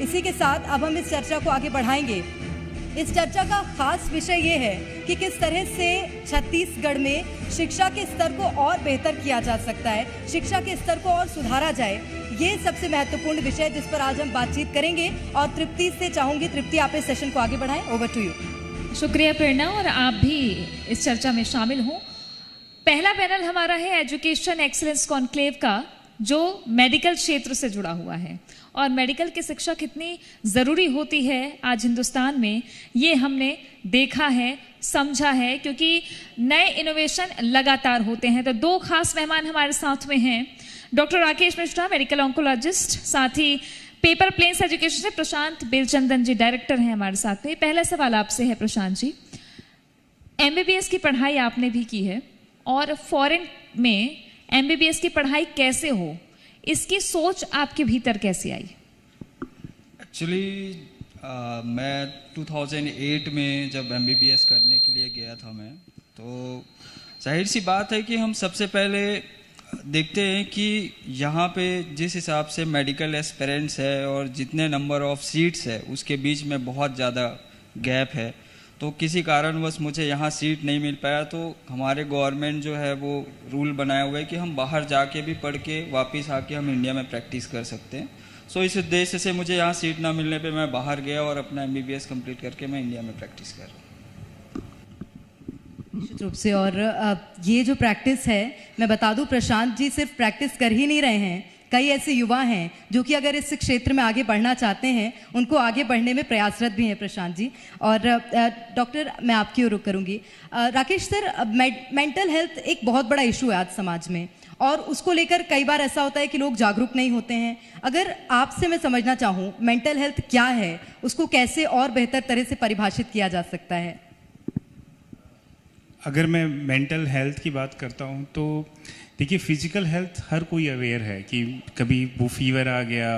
इसी के साथ अब हम इस चर्चा को आगे बढ़ाएंगे। इस चर्चा का खास विषय ये है कि किस तरह से छत्तीसगढ़ में शिक्षा के स्तर को और बेहतर किया जा सकता है, शिक्षा के स्तर को और सुधारा जाए। ये सबसे महत्वपूर्ण विषय जिस पर आज हम बातचीत करेंगे और तृप्ति से चाहूंगी, तृप्ति आप इस सेशन को आगे बढ़ाएं। Over to you. शुक्रिया प्रेरणा, और आप भी इस चर्चा में शामिल हों। पहला पैनल हमारा है एजुकेशन एक्सीलेंस कॉन्क्लेव का, जो मेडिकल क्षेत्र से जुड़ा हुआ है, और मेडिकल की शिक्षा कितनी ज़रूरी होती है आज हिंदुस्तान में, ये हमने देखा है, समझा है, क्योंकि नए इनोवेशन लगातार होते हैं। तो दो खास मेहमान हमारे साथ में हैं, doctor Rakesh Mishra, medical oncologist, साथ ही पेपर प्लेन्स एजुकेशन से प्रशांत बेलचंदन जी डायरेक्टर हैं हमारे साथ में। पहला सवाल आपसे है प्रशांत जी, MBBS की पढ़ाई आपने भी की है, और फॉरेन में MBBS की पढ़ाई कैसे हो, इसकी सोच आपके भीतर कैसे आई? एक्चुअली मैं 2008 में जब MBBS करने के लिए गया था मैं, तो जाहिर सी बात है कि हम सबसे पहले देखते हैं कि यहाँ पे जिस हिसाब से मेडिकल एस्पिरेंट्स है और जितने नंबर ऑफ सीट्स है उसके बीच में बहुत ज़्यादा गैप है। तो किसी कारणवश मुझे यहाँ सीट नहीं मिल पाया, तो हमारे गवर्नमेंट जो है वो रूल बनाया हुआ है कि हम बाहर जाके भी पढ़ के वापस आके हम इंडिया में प्रैक्टिस कर सकते हैं। सो इस उद्देश्य से मुझे यहाँ सीट ना मिलने पे मैं बाहर गया और अपना MBBS कंप्लीट करके मैं इंडिया में प्रैक्टिस कर रहा हूँ। निश्चित रूप से, और ये जो प्रैक्टिस है, मैं बता दूं प्रशांत जी सिर्फ प्रैक्टिस कर ही नहीं रहे हैं, कई ऐसे युवा हैं जो कि अगर इस क्षेत्र में आगे बढ़ना चाहते हैं, उनको आगे बढ़ने में प्रयासरत भी हैं प्रशांत जी। और डॉक्टर, मैं आपकी ओर रुख करूंगी। राकेश सर, मेंटल हेल्थ एक बहुत बड़ा इशू है आज समाज में, और उसको लेकर कई बार ऐसा होता है कि लोग जागरूक नहीं होते हैं। अगर आपसे मैं समझना चाहूँ मेंटल हेल्थ क्या है, उसको कैसे और बेहतर तरह से परिभाषित किया जा सकता है? अगर मैं मेंटल हेल्थ की बात करता हूँ तो देखिए, फिजिकल हेल्थ हर कोई अवेयर है कि कभी वो फीवर आ गया,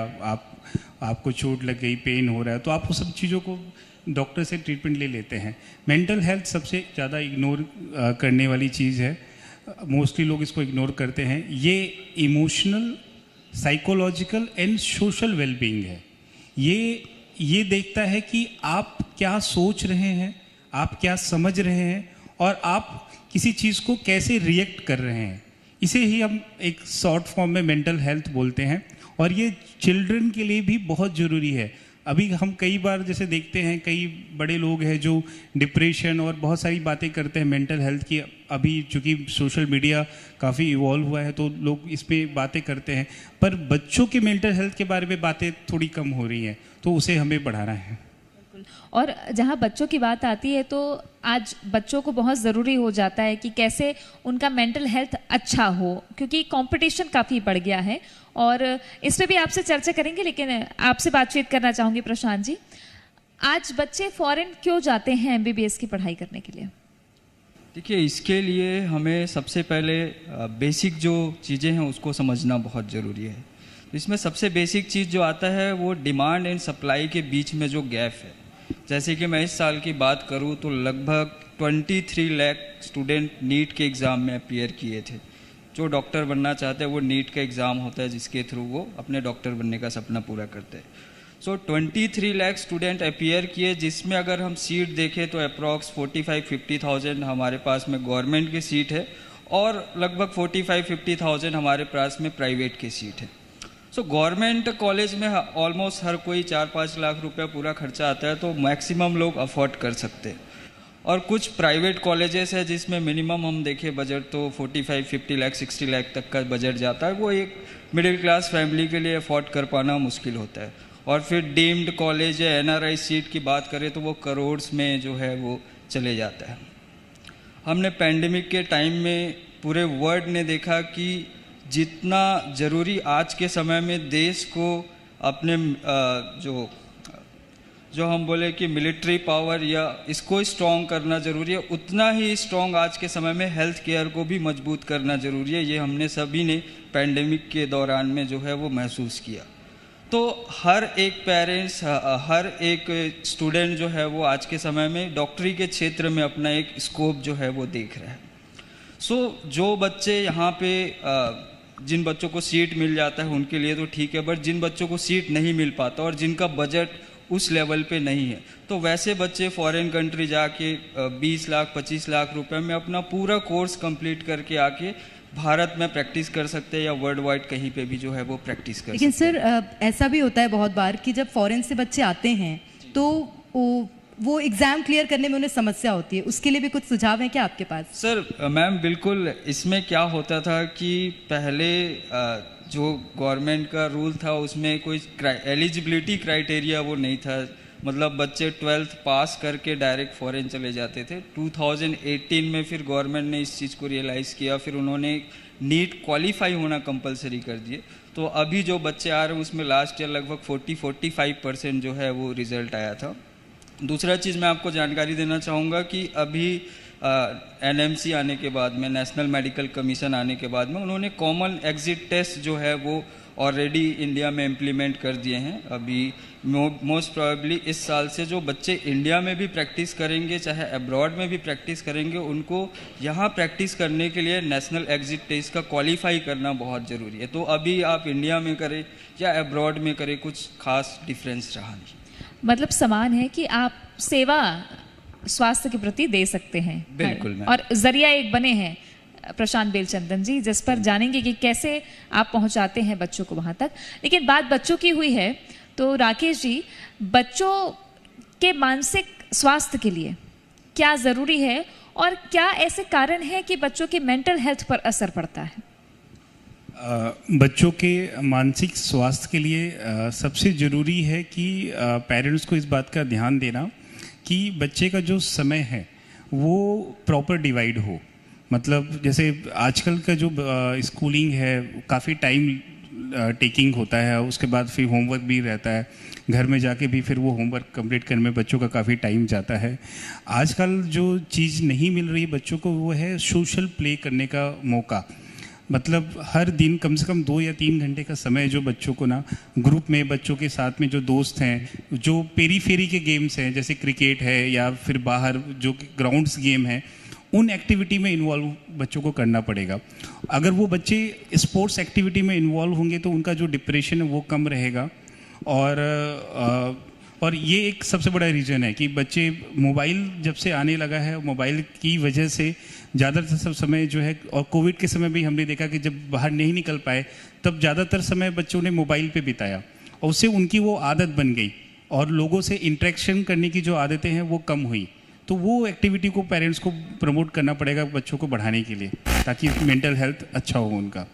आपको चोट लग गई, पेन हो रहा है, तो आप वो सब चीज़ों को डॉक्टर से ट्रीटमेंट ले लेते हैं। मेंटल हेल्थ सबसे ज़्यादा इग्नोर करने वाली चीज़ है, मोस्टली लोग इसको इग्नोर करते हैं। ये emotional, psychological and social wellbeing है। ये देखता है कि आप क्या सोच रहे हैं, आप क्या समझ रहे हैं, और आप किसी चीज़ को कैसे रिएक्ट कर रहे हैं। इसे ही हम एक शॉर्ट फॉर्म में मेंटल हेल्थ बोलते हैं, और ये चिल्ड्रन के लिए भी बहुत ज़रूरी है। अभी हम कई बार जैसे देखते हैं, कई बड़े लोग हैं जो डिप्रेशन और बहुत सारी बातें करते हैं मेंटल हेल्थ की। अभी चूँकि सोशल मीडिया काफ़ी इवॉल्व हुआ है तो लोग इस पर बातें करते हैं, पर बच्चों के मेंटल हेल्थ के बारे में बातें थोड़ी कम हो रही हैं, तो उसे हमें बढ़ाना है। और जहाँ बच्चों की बात आती है तो आज बच्चों को बहुत ज़रूरी हो जाता है कि कैसे उनका मेंटल हेल्थ अच्छा हो, क्योंकि कंपटीशन काफ़ी बढ़ गया है, और इस पर भी आपसे चर्चा करेंगे। लेकिन आपसे बातचीत करना चाहूँगी प्रशांत जी, आज बच्चे फॉरेन क्यों जाते हैं MBBS की पढ़ाई करने के लिए? देखिए, इसके लिए हमें सबसे पहले बेसिक जो चीज़ें हैं उसको समझना बहुत ज़रूरी है। इसमें सबसे बेसिक चीज़ जो आता है वो डिमांड एंड सप्लाई के बीच में जो गैप है। जैसे कि मैं इस साल की बात करूं तो लगभग 23 लाख स्टूडेंट नीट के एग्ज़ाम में अपीयर किए थे। जो डॉक्टर बनना चाहते हैं वो नीट का एग्ज़ाम होता है जिसके थ्रू वो अपने डॉक्टर बनने का सपना पूरा करते हैं। सो 23 लाख स्टूडेंट अपीयर किए, जिसमें अगर हम सीट देखें तो अप्रॉक्स 45-50,000 हमारे पास में गवर्नमेंट की सीट है, और लगभग 45-50,000 हमारे पास में प्राइवेट की सीट है। सो गवर्नमेंट कॉलेज में ऑलमोस्ट हर कोई 4-5 लाख रुपया पूरा खर्चा आता है, तो मैक्सिमम लोग अफोर्ड कर सकते हैं। और कुछ प्राइवेट कॉलेजेस है जिसमें मिनिमम हम देखें बजट तो 45-50 लाख 60 लाख तक का बजट जाता है, वो एक मिडिल क्लास फैमिली के लिए अफोर्ड कर पाना मुश्किल होता है। और फिर डीम्ड कॉलेज या NRI सीट की बात करें तो वो करोड़्स में जो है वो चले जाता है। हमने पैंडेमिक के टाइम में पूरे वर्ल्ड ने देखा कि जितना ज़रूरी आज के समय में देश को अपने जो हम बोले कि मिलिट्री पावर या इसको स्ट्रॉन्ग करना ज़रूरी है, उतना ही स्ट्रॉन्ग आज के समय में हेल्थ केयर को भी मजबूत करना ज़रूरी है। ये हमने सभी ने पैंडेमिक के दौरान में जो है वो महसूस किया। तो हर एक पेरेंट्स, हर एक स्टूडेंट जो है वो आज के समय में डॉक्टरी के क्षेत्र में अपना एक स्कोप जो है वो देख रहा है। सो जो बच्चे यहाँ पे जिन बच्चों को सीट मिल जाता है उनके लिए तो ठीक है, बट जिन बच्चों को सीट नहीं मिल पाता और जिनका बजट उस लेवल पे नहीं है, तो वैसे बच्चे फॉरेन कंट्री जाके 20 लाख 25 लाख रुपए में अपना पूरा कोर्स कंप्लीट करके आके भारत में प्रैक्टिस कर सकते हैं या वर्ल्ड वाइड कहीं पे भी जो है वो प्रैक्टिस कर लेकिन सकते हैं। सर ऐसा भी होता है बहुत बार कि जब फॉरेन से बच्चे आते हैं तो वो एग्ज़ाम क्लियर करने में उन्हें समस्या होती है, उसके लिए भी कुछ सुझाव हैं क्या आपके पास? सर मैम बिल्कुल, इसमें क्या होता था कि पहले जो गवर्नमेंट का रूल था उसमें कोई एलिजिबिलिटी क्राइटेरिया वो नहीं था, मतलब बच्चे 12th पास करके डायरेक्ट फॉरेन चले जाते थे। 2018 में फिर गवर्नमेंट ने इस चीज़ को रियलाइज़ किया, फिर उन्होंने नीट क्वालिफाई होना कंपलसरी कर दिए। तो अभी जो बच्चे आ रहे हैं उसमें लास्ट ईयर लगभग 40-45% जो है वो रिज़ल्ट आया था। दूसरा चीज़ मैं आपको जानकारी देना चाहूँगा कि अभी NMC आने के बाद में, नेशनल मेडिकल कमीशन आने के बाद में, उन्होंने कॉमन एग्जिट टेस्ट जो है वो ऑलरेडी इंडिया में इम्प्लीमेंट कर दिए हैं। अभी मोस्ट प्रोबेबली इस साल से जो बच्चे इंडिया में भी प्रैक्टिस करेंगे चाहे अब्रॉड में भी प्रैक्टिस करेंगे, उनको यहाँ प्रैक्टिस करने के लिए नेशनल एग्जिट टेस्ट का क्वालिफाई करना बहुत ज़रूरी है। तो अभी आप इंडिया में करें या अब्रॉड में करें, कुछ खास डिफरेंस रहा नहीं। मतलब समान है कि आप सेवा स्वास्थ्य के प्रति दे सकते हैं। बिल्कुल मैम। और जरिया एक बने हैं प्रशांत बेलचंदन जी, जिस पर जानेंगे कि कैसे आप पहुंचाते हैं बच्चों को वहां तक। लेकिन बात बच्चों की हुई है तो राकेश जी, बच्चों के मानसिक स्वास्थ्य के लिए क्या ज़रूरी है और क्या ऐसे कारण हैं कि बच्चों के मेंटल हेल्थ पर असर पड़ता है? बच्चों के मानसिक स्वास्थ्य के लिए सबसे ज़रूरी है कि पेरेंट्स को इस बात का ध्यान देना कि बच्चे का जो समय है वो प्रॉपर डिवाइड हो। मतलब जैसे आजकल का जो स्कूलिंग है काफ़ी टाइम टेकिंग होता है, उसके बाद फिर होमवर्क भी रहता है, घर में जाके भी फिर वो होमवर्क कंप्लीट करने में बच्चों का काफ़ी टाइम जाता है। आजकल जो चीज़ नहीं मिल रही बच्चों को वो है सोशल प्ले करने का मौका। मतलब हर दिन कम से कम 2 या 3 घंटे का समय जो बच्चों को ना ग्रुप में बच्चों के साथ में जो दोस्त हैं, जो पेरीफेरी के गेम्स हैं जैसे क्रिकेट है या फिर बाहर जो ग्राउंड्स गेम है, उन एक्टिविटी में इन्वॉल्व बच्चों को करना पड़ेगा। अगर वो बच्चे स्पोर्ट्स एक्टिविटी में इन्वॉल्व होंगे तो उनका जो डिप्रेशन है वो कम रहेगा। और ये एक सबसे बड़ा रीज़न है कि बच्चे मोबाइल जब से आने लगा है, मोबाइल की वजह से ज़्यादातर सब समय जो है, और कोविड के समय भी हमने देखा कि जब बाहर नहीं निकल पाए तब ज़्यादातर समय बच्चों ने मोबाइल पे बिताया और उससे उनकी वो आदत बन गई और लोगों से इंटरेक्शन करने की जो आदतें हैं वो कम हुई। तो वो एक्टिविटी को पेरेंट्स को प्रमोट करना पड़ेगा बच्चों को बढ़ाने के लिए, ताकि मेंटल हेल्थ अच्छा हो उनका।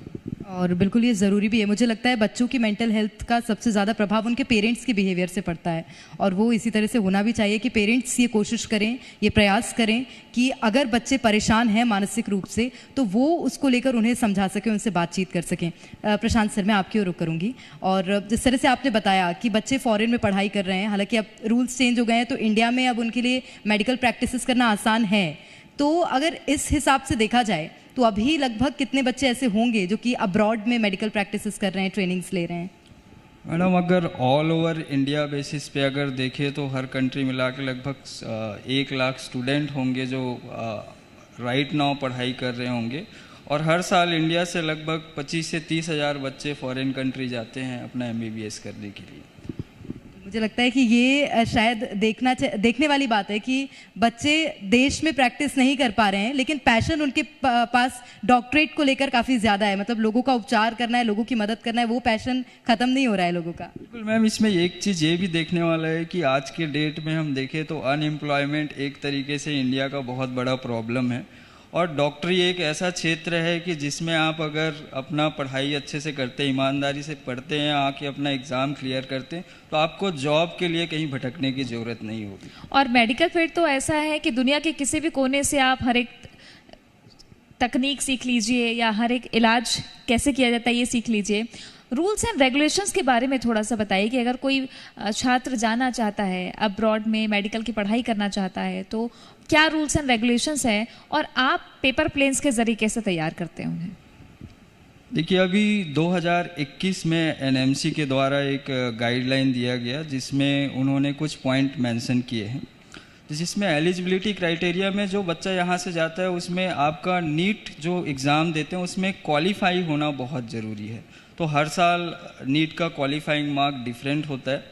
और बिल्कुल ये ज़रूरी भी है। मुझे लगता है बच्चों की मेंटल हेल्थ का सबसे ज़्यादा प्रभाव उनके पेरेंट्स के बिहेवियर से पड़ता है, और वो इसी तरह से होना भी चाहिए कि पेरेंट्स ये कोशिश करें, ये प्रयास करें कि अगर बच्चे परेशान हैं मानसिक रूप से तो वो उसको लेकर उन्हें समझा सकें, उनसे बातचीत कर सकें। प्रशांत सर, मैं आपकी ओर रुख करूँगी। और जिस तरह से आपने बताया कि बच्चे फॉरेन में पढ़ाई कर रहे हैं, हालांकि अब रूल्स चेंज हो गए हैं तो इंडिया में अब उनके लिए मेडिकल प्रैक्टिसेस करना आसान है, तो अगर इस हिसाब से देखा जाए तो अभी लगभग कितने बच्चे ऐसे होंगे जो कि अब्रॉड में मेडिकल प्रैक्टिसेस कर रहे हैं, ट्रेनिंग्स ले रहे हैं? मैडम, अगर ऑल ओवर इंडिया बेसिस पे अगर देखें तो हर कंट्री मिला के लगभग 1 लाख स्टूडेंट होंगे जो राइट नाउ पढ़ाई कर रहे होंगे, और हर साल इंडिया से लगभग 25 से 30 हज़ार बच्चे फॉरेन कंट्री जाते हैं अपना MBBS करने के लिए। मुझे लगता है कि ये शायद देखने वाली बात है कि बच्चे देश में प्रैक्टिस नहीं कर पा रहे हैं, लेकिन पैशन उनके पास डॉक्टरेट को लेकर काफ़ी ज़्यादा है। मतलब लोगों का उपचार करना है, लोगों की मदद करना है, वो पैशन ख़त्म नहीं हो रहा है लोगों का। बिल्कुल मैम, इसमें एक चीज़ ये भी देखने वाला है कि आज के डेट में हम देखें तो अनएम्प्लॉयमेंट एक तरीके से इंडिया का बहुत बड़ा प्रॉब्लम है, और डॉक्टरी एक ऐसा क्षेत्र है कि जिसमें आप अगर अपना पढ़ाई अच्छे से करते हैं, ईमानदारी से पढ़ते हैं, आके अपना एग्ज़ाम क्लियर करते हैं, तो आपको जॉब के लिए कहीं भटकने की ज़रूरत नहीं होगी। और मेडिकल फील्ड तो ऐसा है कि दुनिया के किसी भी कोने से आप हर एक तकनीक सीख लीजिए या हर एक इलाज कैसे किया जाता है ये सीख लीजिए। रूल्स एंड रेगुलेशंस के बारे में थोड़ा सा बताइए कि अगर कोई छात्र जाना चाहता है अब्रॉड में मेडिकल की पढ़ाई करना चाहता है तो क्या रूल्स एंड रेगुलेशंस हैं, और आप पेपर प्लेन्स के जरिए कैसे तैयार करते हैं उन्हें? देखिए, अभी 2021 में NMC के द्वारा एक गाइडलाइन दिया गया जिसमें उन्होंने कुछ पॉइंट मेंशन किए हैं। जिसमें एलिजिबिलिटी क्राइटेरिया में जो बच्चा यहाँ से जाता है उसमें आपका नीट जो एग्ज़ाम देते हैं उसमें क्वालिफाई होना बहुत ज़रूरी है। तो हर साल नीट का क्वालिफाइंग मार्क डिफरेंट होता है,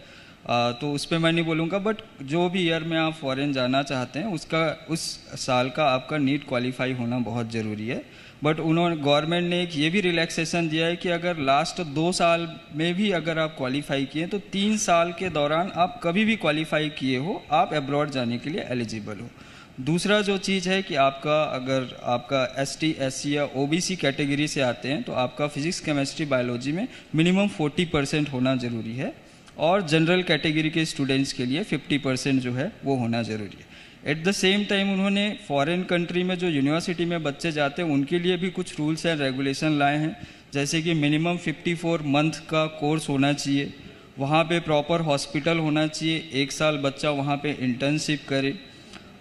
तो उस पर मैं नहीं बोलूँगा, बट जो भी ईयर में आप फॉरेन जाना चाहते हैं उसका उस साल का आपका नीट क्वालिफाई होना बहुत ज़रूरी है। बट गवर्नमेंट ने एक ये भी रिलैक्सेशन दिया है कि अगर लास्ट 2 साल में भी अगर आप क्वालिफाई किए तो 3 साल के दौरान आप कभी भी क्वालिफाई किए हो आप अब्रॉड जाने के लिए एलिजिबल हो। दूसरा जो चीज़ है कि अगर आपका ST SC या OBC कैटेगरी से आते हैं तो आपका फिजिक्स केमिस्ट्री बायोलॉजी में मिनिमम 40% होना ज़रूरी है, और जनरल कैटेगरी के स्टूडेंट्स के लिए 50% जो है वो होना ज़रूरी है। एट द सेम टाइम उन्होंने फॉरेन कंट्री में जो यूनिवर्सिटी में बच्चे जाते हैं उनके लिए भी कुछ रूल्स एंड रेगुलेशन लाए हैं, जैसे कि मिनिमम 54 मंथ का कोर्स होना चाहिए, वहाँ पे प्रॉपर हॉस्पिटल होना चाहिए, 1 साल बच्चा वहाँ पे इंटर्नशिप करे,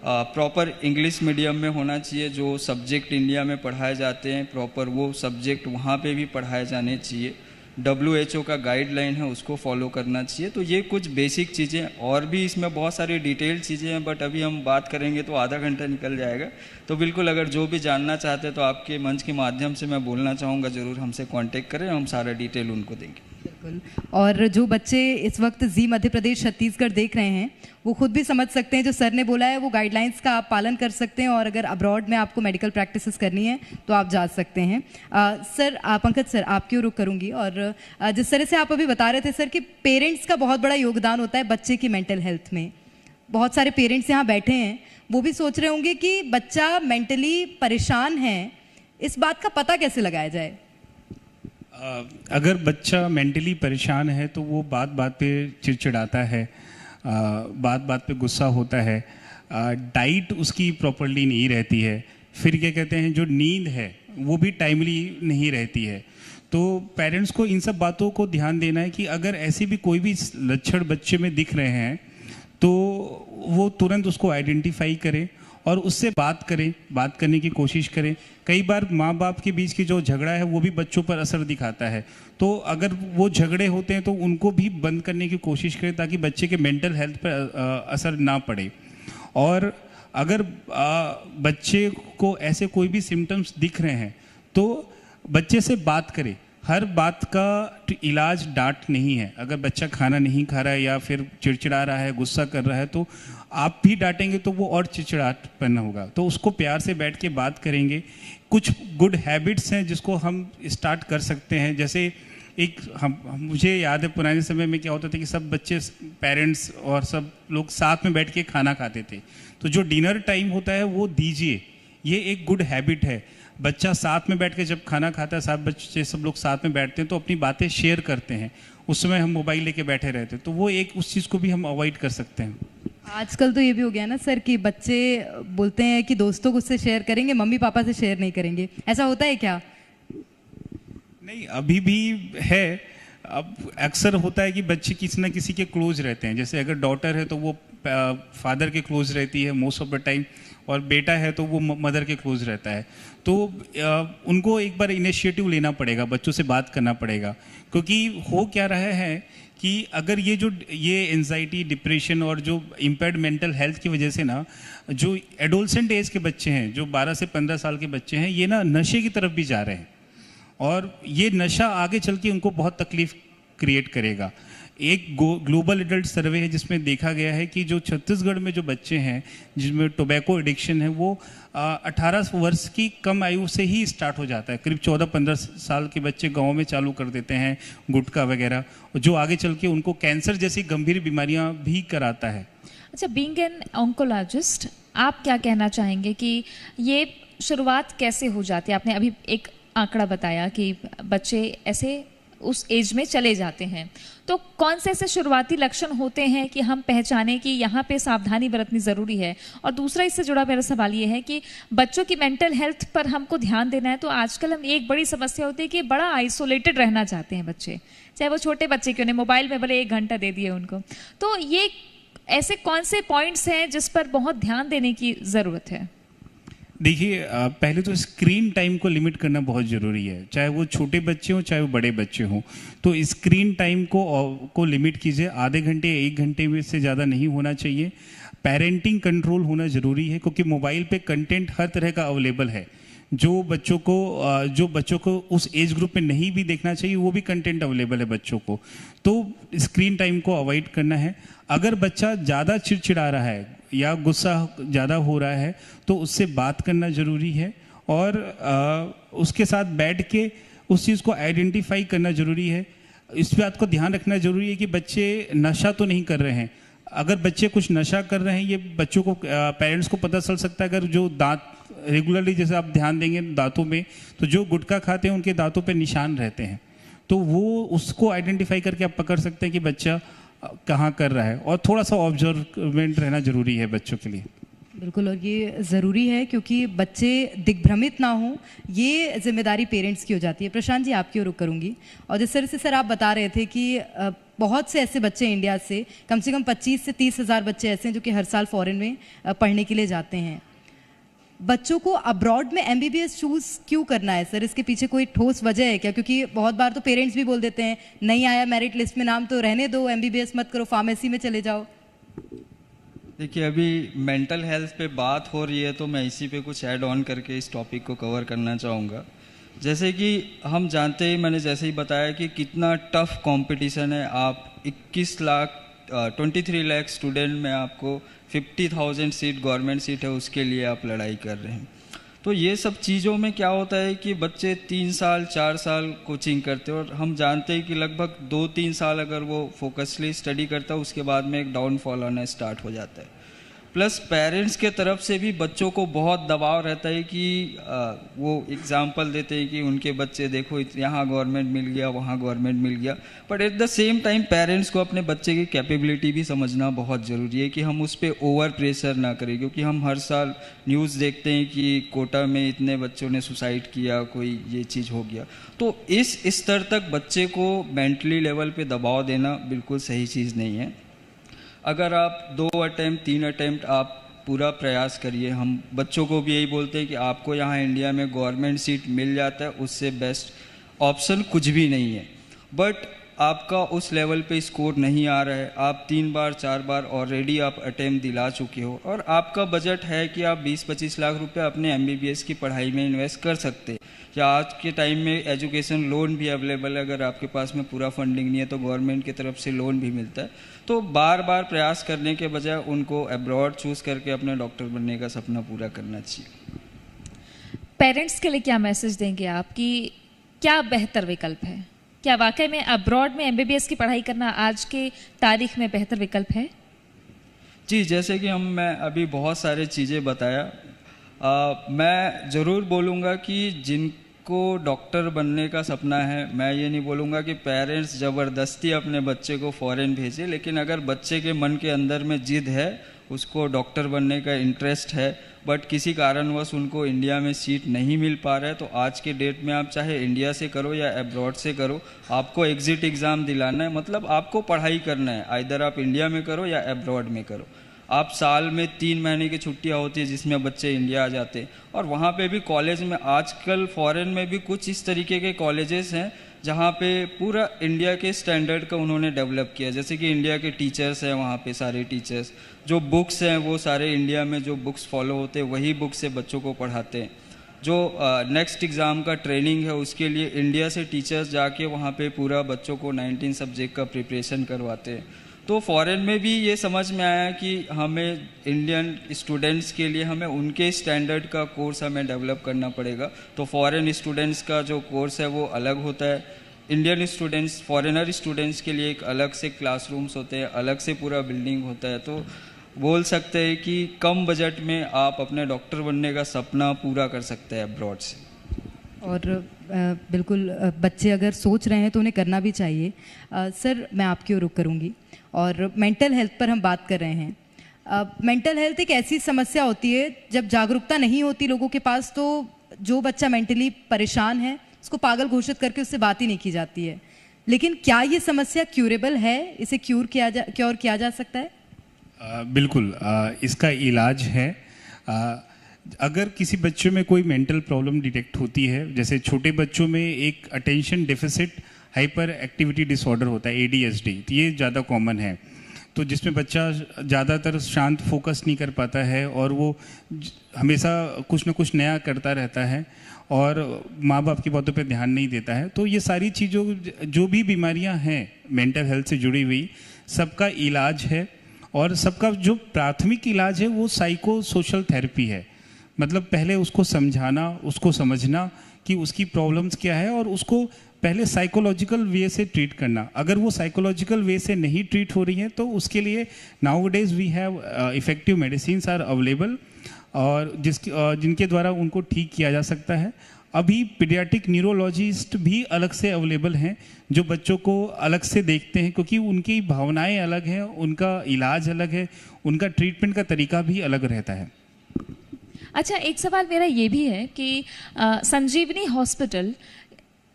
प्रॉपर इंग्लिश मीडियम में होना चाहिए, जो सब्जेक्ट इंडिया में पढ़ाए जाते हैं प्रॉपर वो सब्जेक्ट वहाँ पे भी पढ़ाए जाने चाहिए, WHO का गाइडलाइन है उसको फॉलो करना चाहिए। तो ये कुछ बेसिक चीज़ें, और भी इसमें बहुत सारी डिटेल्ड चीज़ें हैं, बट अभी हम बात करेंगे तो आधा घंटा निकल जाएगा। तो बिल्कुल अगर जो भी जानना चाहते हैं तो आपके मंच के माध्यम से मैं बोलना चाहूँगा, ज़रूर हमसे कांटेक्ट करें, हम सारा डिटेल उनको देंगे। बिल्कुल। और जो बच्चे इस वक्त जी मध्य प्रदेश छत्तीसगढ़ देख रहे हैं वो खुद भी समझ सकते हैं, जो सर ने बोला है वो गाइडलाइंस का आप पालन कर सकते हैं, और अगर अब्रॉड में आपको मेडिकल प्रैक्टिसेस करनी है तो आप जा सकते हैं। सर पंकज सर आपकी ओर रुख करूंगी, और जिस तरह से आप अभी बता रहे थे सर कि पेरेंट्स का बहुत बड़ा योगदान होता है बच्चे की मेंटल हेल्थ में। बहुत सारे पेरेंट्स यहाँ बैठे हैं, वो भी सोच रहे होंगे कि बच्चा मेंटली परेशान है, इस बात का पता कैसे लगाया जाए? अगर बच्चा मेंटली परेशान है तो वो बात बात पे चिड़चिड़ाता है, बात बात पे गुस्सा होता है, डाइट उसकी प्रॉपरली नहीं रहती है, फिर क्या कहते हैं जो नींद है वो भी टाइमली नहीं रहती है। तो पेरेंट्स को इन सब बातों को ध्यान देना है कि अगर ऐसी भी कोई भी लक्षण बच्चे में दिख रहे हैं तो वो तुरंत उसको आइडेंटिफाई करें और उससे बात करें, बात करने की कोशिश करें। कई बार माँ बाप के बीच की जो झगड़ा है वो भी बच्चों पर असर दिखाता है, तो अगर वो झगड़े होते हैं तो उनको भी बंद करने की कोशिश करें ताकि बच्चे के मेंटल हेल्थ पर असर ना पड़े। और अगर बच्चे को ऐसे कोई भी सिम्टम्स दिख रहे हैं तो बच्चे से बात करें। हर बात का इलाज डांट नहीं है। अगर बच्चा खाना नहीं खा रहा है या फिर चिड़चिड़ा रहा है, गुस्सा कर रहा है, तो आप भी डांटेंगे तो वो और चिड़चिड़ापन होगा। तो उसको प्यार से बैठ के बात करेंगे। कुछ गुड हैबिट्स हैं जिसको हम स्टार्ट कर सकते हैं, जैसे एक मुझे याद है पुराने समय में क्या होता था कि सब बच्चे, पेरेंट्स और सब लोग साथ में बैठ के खाना खाते थे। तो जो डिनर टाइम होता है वो दीजिए, ये एक गुड हैबिट है। बच्चा साथ में बैठ के जब खाना खाता है, सब लोग साथ में बैठते हैं तो अपनी बातें शेयर करते हैं। उस समय हम मोबाइल लेके बैठे रहते हैं, तो वो एक उस चीज़ को भी हम अवॉइड कर सकते हैं। आजकल तो ये भी हो गया ना सर कि बच्चे बोलते हैं कि दोस्तों को उससे शेयर करेंगे, मम्मी पापा से शेयर नहीं करेंगे। ऐसा होता है क्या? नहीं, अभी भी है। अब अक्सर होता है कि बच्चे किसी ना किसी के क्लोज रहते हैं। जैसे अगर डॉटर है तो वो फादर के क्लोज रहती है मोस्ट ऑफ द टाइम, और बेटा है तो वो मदर के क्लोज रहता है। तो उनको एक बार इनिशिएटिव लेना पड़ेगा, बच्चों से बात करना पड़ेगा। क्योंकि हो क्या रहा है कि अगर ये एंजाइटी, डिप्रेशन और जो इम्पेयर्ड मेंटल हेल्थ की वजह से ना, जो एडोलसेंट एज के बच्चे हैं, जो 12 से 15 साल के बच्चे हैं, ये ना नशे की तरफ भी जा रहे हैं, और ये नशा आगे चल के उनको बहुत तकलीफ क्रिएट करेगा। एक ग्लोबल एडल्ट सर्वे है जिसमें देखा गया है कि जो छत्तीसगढ़ में जो बच्चे हैं जिसमें टोबैको एडिक्शन है वो 18 वर्ष की कम आयु से ही स्टार्ट हो जाता है। करीब 14-15 साल के बच्चे गांव में चालू कर देते हैं गुटखा वगैरह, जो आगे चल के उनको कैंसर जैसी गंभीर बीमारियां भी कराता है। अच्छा, बीइंग एन ऑन्कोलॉजिस्ट, आप क्या कहना चाहेंगे कि ये शुरुआत कैसे हो जाती है? आपने अभी एक आंकड़ा बताया कि बच्चे ऐसे उस एज में चले जाते हैं, तो कौन से ऐसे शुरुआती लक्षण होते हैं कि हम पहचानें कि यहाँ पे सावधानी बरतनी ज़रूरी है? और दूसरा इससे जुड़ा मेरा सवाल ये है कि बच्चों की मेंटल हेल्थ पर हमको ध्यान देना है, तो आजकल हम एक बड़ी समस्या होती है कि बड़ा आइसोलेटेड रहना चाहते हैं बच्चे, चाहे वो छोटे बच्चे क्यों नहीं, मोबाइल में भले 1 घंटा दे दिए उनको। तो ये ऐसे कौन से पॉइंट्स हैं जिस पर बहुत ध्यान देने की ज़रूरत है? देखिए पहले तो स्क्रीन टाइम को लिमिट करना बहुत ज़रूरी है, चाहे वो छोटे बच्चे हों चाहे वो बड़े बच्चे हों। तो स्क्रीन टाइम को लिमिट कीजिए, आधे घंटे 1 घंटे में से ज़्यादा नहीं होना चाहिए। पेरेंटिंग कंट्रोल होना ज़रूरी है, क्योंकि मोबाइल पे कंटेंट हर तरह का अवेलेबल है। जो बच्चों को उस एज ग्रुप में नहीं भी देखना चाहिए वो भी कंटेंट अवेलेबल है बच्चों को। तो स्क्रीन टाइम को अवॉइड करना है। अगर बच्चा ज़्यादा चिड़चिड़ा रहा है या गुस्सा ज़्यादा हो रहा है तो उससे बात करना ज़रूरी है, और उसके साथ बैठ के उस चीज़ को आइडेंटिफाई करना ज़रूरी है। इस बात को ध्यान रखना ज़रूरी है कि बच्चे नशा तो नहीं कर रहे हैं। अगर बच्चे कुछ नशा कर रहे हैं, ये बच्चों को पेरेंट्स को पता चल सकता है। अगर जो दांत रेगुलरली जैसे आप ध्यान देंगे दांतों में, तो जो गुटखा खाते हैं उनके दांतों पे निशान रहते हैं, तो वो उसको आइडेंटिफाई करके आप पकड़ सकते हैं कि बच्चा कहाँ कर रहा है। और थोड़ा सा ऑब्जर्वेंट रहना ज़रूरी है बच्चों के लिए। बिल्कुल, और ये ज़रूरी है क्योंकि बच्चे दिग्भ्रमित ना हों, ये जिम्मेदारी पेरेंट्स की हो जाती है। प्रशांत जी, आपकी ओर रुख करूँगी। और जिस तरह से सर आप बता रहे थे कि बहुत से ऐसे बच्चे इंडिया से कम 25 से 30 हज़ार बच्चे ऐसे हैं जो कि हर साल फॉरेन में पढ़ने के लिए जाते हैं। बच्चों को अब्रॉड में MBBS चूज़ क्यों करना है सर? इसके पीछे कोई ठोस वजह है क्या? क्योंकि बहुत बार तो पेरेंट्स भी बोल देते हैं नहीं आया मेरिट लिस्ट में नाम तो रहने दो, MBBS मत करो, फार्मेसी में चले जाओ। देखिए, अभी मेंटल हेल्थ पे बात हो रही है तो मैं इसी पे कुछ ऐड ऑन करके इस टॉपिक को कवर करना चाहूँगा। जैसे कि हम जानते ही, मैंने जैसे ही बताया कि कितना टफ कंपटीशन है। आप 23 लाख स्टूडेंट में आपको 50,000 सीट गवर्नमेंट सीट है, उसके लिए आप लड़ाई कर रहे हैं। तो ये सब चीज़ों में क्या होता है कि बच्चे 3 साल 4 साल कोचिंग करते हैं, और हम जानते हैं कि लगभग 2-3 साल अगर वो फोकसली स्टडी करता है उसके बाद में एक डाउनफॉल आना स्टार्ट हो जाता है। प्लस पेरेंट्स के तरफ से भी बच्चों को बहुत दबाव रहता है कि वो एग्जाम्पल देते हैं कि उनके बच्चे देखो यहाँ गवर्नमेंट मिल गया, वहाँ गवर्नमेंट मिल गया। But at the same time parents को अपने बच्चे की कैपेबिलिटी भी समझना बहुत ज़रूरी है कि हम उस पर ओवर प्रेशर ना करें, क्योंकि हम हर साल न्यूज़ देखते हैं कि कोटा में इतने बच्चों ने सुसाइड किया, कोई ये चीज़ हो गया। तो इस स्तर तक बच्चे को मेंटली लेवल पे दबाव देना बिल्कुल सही चीज़ नहीं है। अगर आप 2 अटेम्प्ट 3 अटेम्प्ट आप पूरा प्रयास करिए। हम बच्चों को भी यही बोलते हैं कि आपको यहाँ इंडिया में गवर्नमेंट सीट मिल जाता है, उससे बेस्ट ऑप्शन कुछ भी नहीं है। बट आपका उस लेवल पे स्कोर नहीं आ रहा है, आप 3 बार 4 बार ऑलरेडी आप अटेम्प्ट दिला चुके हो, और आपका बजट है कि आप 20-25 लाख रुपए अपने MBBS की पढ़ाई में इन्वेस्ट कर सकते हैं, या आज के टाइम में एजुकेशन लोन भी अवेलेबल है। अगर आपके पास में पूरा फंडिंग नहीं है तो गवर्नमेंट की तरफ से लोन भी मिलता है। तो बार बार प्रयास करने के बजाय उनको अब्रॉड चूज़ करके अपने डॉक्टर बनने का सपना पूरा करना चाहिए। पेरेंट्स के लिए क्या मैसेज देंगे आप कि क्या बेहतर विकल्प है? क्या वाकई में अब्रॉड में MBBS की पढ़ाई करना आज के तारीख में बेहतर विकल्प है? जी, जैसे कि मैं अभी बहुत सारे चीज़ें बताया, मैं ज़रूर बोलूँगा कि जिनको डॉक्टर बनने का सपना है, मैं ये नहीं बोलूँगा कि पेरेंट्स ज़बरदस्ती अपने बच्चे को फ़ॉरेन भेजें, लेकिन अगर बच्चे के मन के अंदर में जिद है, उसको डॉक्टर बनने का इंटरेस्ट है, बट किसी कारणवश उनको इंडिया में सीट नहीं मिल पा रहा है, तो आज के डेट में आप चाहे इंडिया से करो या अब्रॉड से करो, आपको एग्ज़िट एग्ज़ाम दिलाना है। मतलब आपको पढ़ाई करना है, आइदर आप इंडिया में करो या अब्रॉड में करो। आप साल में 3 महीने की छुट्टियां होती है जिसमें बच्चे इंडिया आ जाते हैं, और वहाँ पे भी कॉलेज में आजकल फॉरेन में भी कुछ इस तरीके के कॉलेजेस हैं जहाँ पे पूरा इंडिया के स्टैंडर्ड का उन्होंने डेवलप किया। जैसे कि इंडिया के टीचर्स हैं वहाँ पे, सारे टीचर्स, जो बुक्स हैं वो सारे इंडिया में जो बुक्स फॉलो होते हैं वही बुक्स से बच्चों को पढ़ाते हैं। जो नेक्स्ट एग्ज़ाम का ट्रेनिंग है उसके लिए इंडिया से टीचर्स जाके वहाँ पे पूरा बच्चों को 19 सब्जेक्ट का प्रिपरेशन करवाते हैं। तो फॉरेन में भी ये समझ में आया कि हमें इंडियन स्टूडेंट्स के लिए हमें उनके स्टैंडर्ड का कोर्स हमें डेवलप करना पड़ेगा। तो फॉरेन स्टूडेंट्स का जो कोर्स है वो अलग होता है, इंडियन स्टूडेंट्स फॉरेनर स्टूडेंट्स के लिए एक अलग से क्लासरूम्स होते हैं, अलग से पूरा बिल्डिंग होता है। तो बोल सकते हैं कि कम बजट में आप अपने डॉक्टर बनने का सपना पूरा कर सकते हैं अब्रॉड से। और बिल्कुल बच्चे अगर सोच रहे हैं तो उन्हें करना भी चाहिए। सर, मैं आपकी ओर रुख करूँगी, और मेंटल हेल्थ पर हम बात कर रहे हैं। मेंटल हेल्थ एक ऐसी समस्या होती है जब जागरूकता नहीं होती लोगों के पास, तो जो बच्चा मेंटली परेशान है उसको पागल घोषित करके उससे बात ही नहीं की जाती है। लेकिन क्या ये समस्या क्यूरेबल है? इसे क्योर किया जा सकता है? बिल्कुल, इसका इलाज है। अगर किसी बच्चों में कोई मेंटल प्रॉब्लम डिटेक्ट होती है, जैसे छोटे बच्चों में एक attention deficit hyper activity disorder होता है ADHD, तो ये ज़्यादा कॉमन है। तो जिसमें बच्चा ज़्यादातर शांत फोकस नहीं कर पाता है और वो हमेशा कुछ ना कुछ नया करता रहता है और माँ बाप की बातों पे ध्यान नहीं देता है। तो ये सारी चीज़ों, जो भी बीमारियाँ हैं मेंटल हेल्थ से जुड़ी हुई, सबका इलाज है और सबका जो प्राथमिक इलाज है वो साइको सोशल थेरेपी है। मतलब पहले उसको समझाना, उसको समझना कि उसकी प्रॉब्लम्स क्या है और उसको पहले साइकोलॉजिकल वे से ट्रीट करना। अगर वो साइकोलॉजिकल वे से नहीं ट्रीट हो रही है तो उसके लिए nowadays we have effective medicines are available और जिनके द्वारा उनको ठीक किया जा सकता है। अभी पीडियाट्रिक न्यूरोलॉजिस्ट भी अलग से अवेलेबल हैं जो बच्चों को अलग से देखते हैं, क्योंकि उनकी भावनाएं अलग हैं, उनका इलाज अलग है, उनका ट्रीटमेंट का तरीका भी अलग रहता है। अच्छा, एक सवाल मेरा ये भी है कि संजीवनी हॉस्पिटल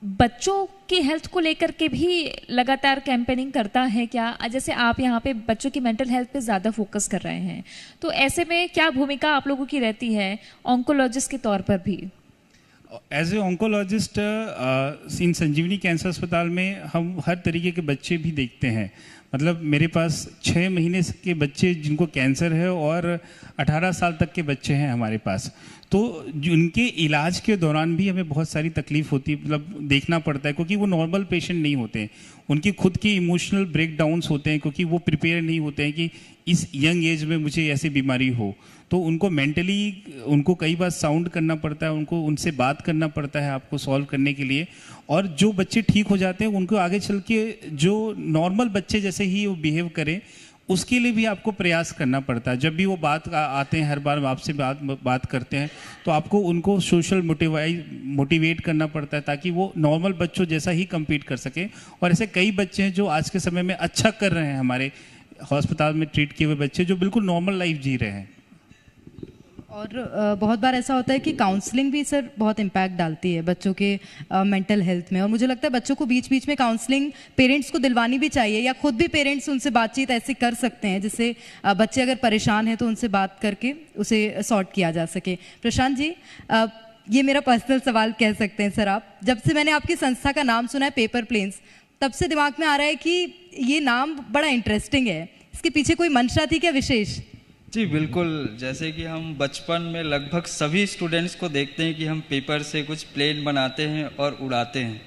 बच्चों की हेल्थ को लेकर के भी लगातार कैंपेनिंग करता है क्या? जैसे आप यहाँ पे बच्चों की मेंटल हेल्थ पे ज़्यादा फोकस कर रहे हैं, तो ऐसे में क्या भूमिका आप लोगों की रहती है ऑन्कोलॉजिस्ट के तौर पर भी? As a oncologist in Sanjeevani cancer अस्पताल में हम हर तरीके के बच्चे भी देखते हैं। मतलब मेरे पास 6 महीने के बच्चे जिनको कैंसर है और 18 साल तक के बच्चे हैं हमारे पास। तो उनके इलाज के दौरान भी हमें बहुत सारी तकलीफ होती है, मतलब देखना पड़ता है, क्योंकि वो नॉर्मल पेशेंट नहीं होते हैं। उनकी खुद की इमोशनल ब्रेकडाउन्स होते हैं, क्योंकि वो प्रिपेयर नहीं होते हैं कि इस यंग एज में मुझे ऐसी बीमारी हो। तो उनको मेंटली उनको कई बार साउंड करना पड़ता है, उनको उनसे बात करना पड़ता है आपको सॉल्व करने के लिए। और जो बच्चे ठीक हो जाते हैं उनको आगे चल के जो नॉर्मल बच्चे जैसे ही वो बिहेव करें, उसके लिए भी आपको प्रयास करना पड़ता है। जब भी वो बात आते हैं, हर बार आपसे बात करते हैं, तो आपको उनको सोशल मोटिवेट करना पड़ता है ताकि वो नॉर्मल बच्चों जैसा ही compete कर सकें। और ऐसे कई बच्चे हैं जो आज के समय में अच्छा कर रहे हैं, हमारे अस्पताल में ट्रीट किए हुए बच्चे जो बिल्कुल नॉर्मल लाइफ जी रहे हैं। और बहुत बार ऐसा होता है कि काउंसलिंग भी सर बहुत इम्पैक्ट डालती है बच्चों के मेंटल हेल्थ में, और मुझे लगता है बच्चों को बीच बीच में काउंसलिंग पेरेंट्स को दिलवानी भी चाहिए, या खुद भी पेरेंट्स उनसे बातचीत ऐसे कर सकते हैं जिससे बच्चे अगर परेशान हैं तो उनसे बात करके उसे सॉर्ट किया जा सके। प्रशांत जी, ये मेरा पर्सनल सवाल कह सकते हैं सर आप। जब से मैंने आपकी संस्था का नाम सुना है पेपर प्लेन्स, तब से दिमाग में आ रहा है कि ये नाम बड़ा इंटरेस्टिंग है, इसके पीछे कोई मंशा थी क्या विशेष? जी बिल्कुल, जैसे कि हम बचपन में लगभग सभी स्टूडेंट्स को देखते हैं कि हम पेपर से कुछ प्लेन बनाते हैं और उड़ाते हैं।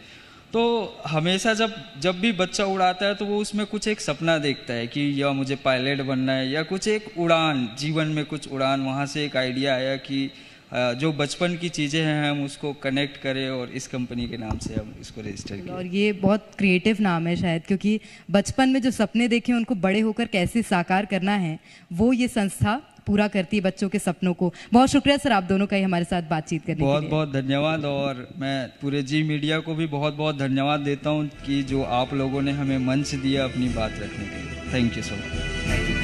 तो हमेशा जब भी बच्चा उड़ाता है तो वो उसमें कुछ एक सपना देखता है कि या मुझे पायलट बनना है या कुछ एक उड़ान, जीवन में कुछ उड़ान। वहाँ से एक आइडिया आया कि जो बचपन की चीज़ें हैं हम उसको कनेक्ट करें और इस कंपनी के नाम से हम इसको रजिस्टर किया। और ये बहुत क्रिएटिव नाम है शायद, क्योंकि बचपन में जो सपने देखे उनको बड़े होकर कैसे साकार करना है वो ये संस्था पूरा करती है बच्चों के सपनों को। बहुत शुक्रिया सर आप दोनों का ही हमारे साथ बातचीत करने के लिए। बहुत बहुत धन्यवाद। और मैं पूरे जी मीडिया को भी बहुत बहुत धन्यवाद देता हूँ कि जो आप लोगों ने हमें मंच दिया अपनी बात रखने के लिए। Thank you so much.